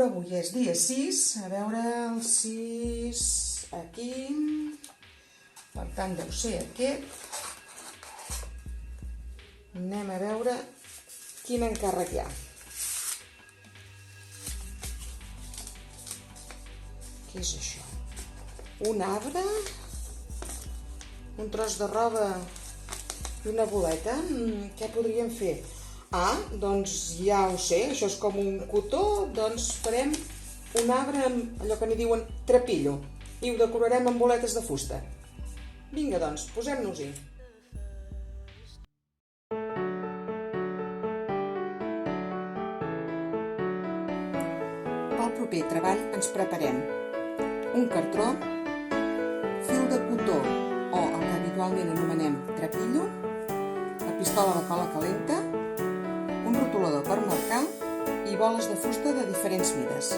Avui és dia 6, a veure el 6 aquí, per tant deu ser aquest. Anem a veure quin encàrrec hi ha. Què és això? Un arbre, un tros de roba i una boleta. Què podríem fer? Doncs ja ho sé, això és com un cotó, doncs farem un arbre amb allò que n'hi diuen trapillo i ho decorarem amb boletes de fusta. Vinga, doncs, posem-nos-hi. Pel proper treball ens preparem un cartró, fil de cotó o el que habitualment anomenem trapillo, la pistola de cola calenta, un rotulador per marcar i boles de fusta de diferents mides.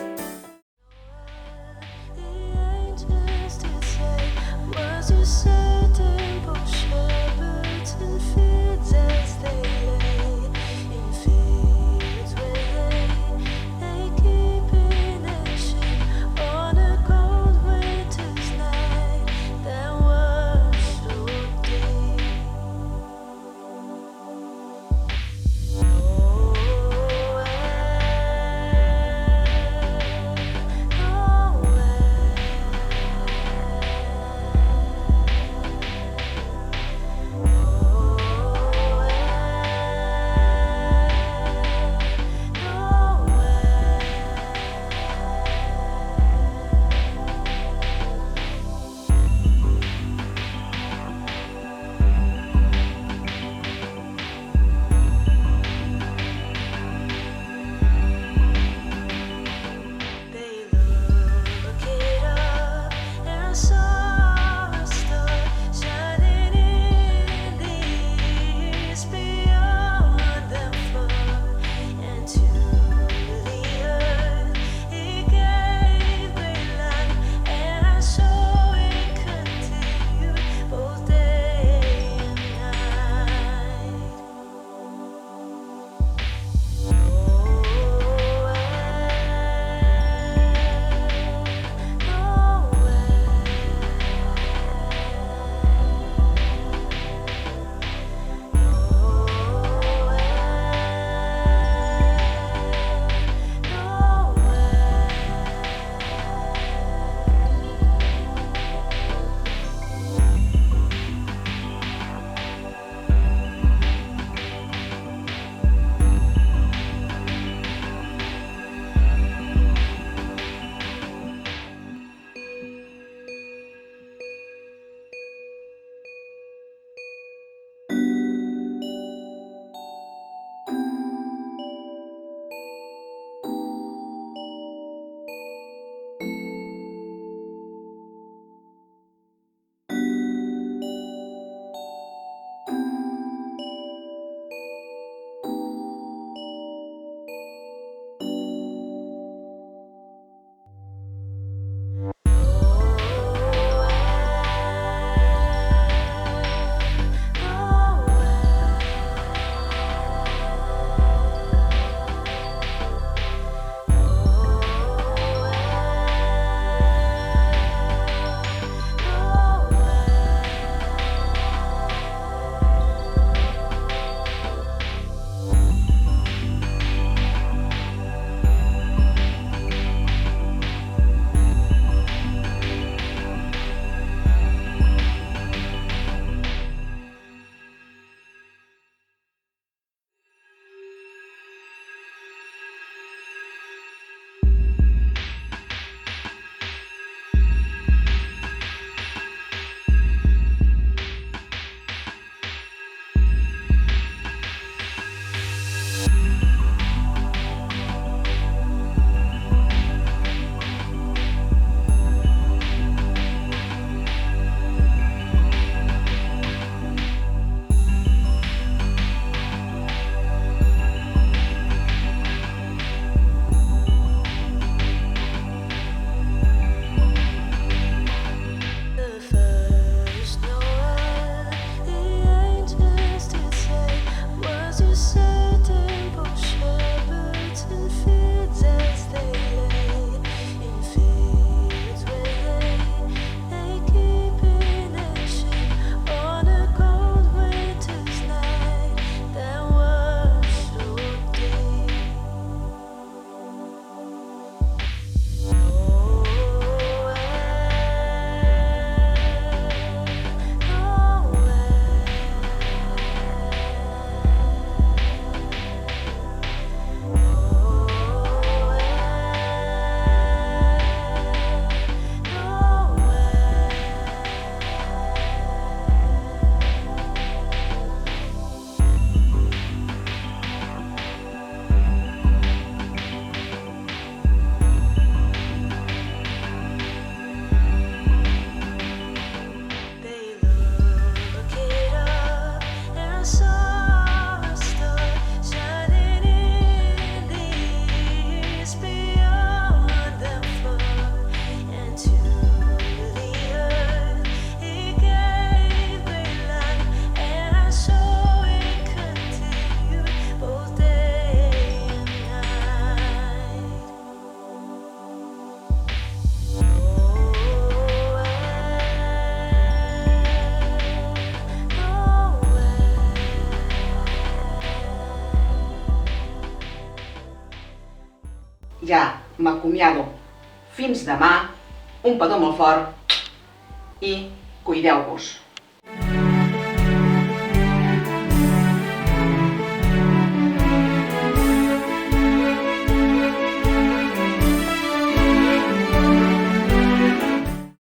m'acomiado. Fins demà, un petó molt fort i cuideu-vos.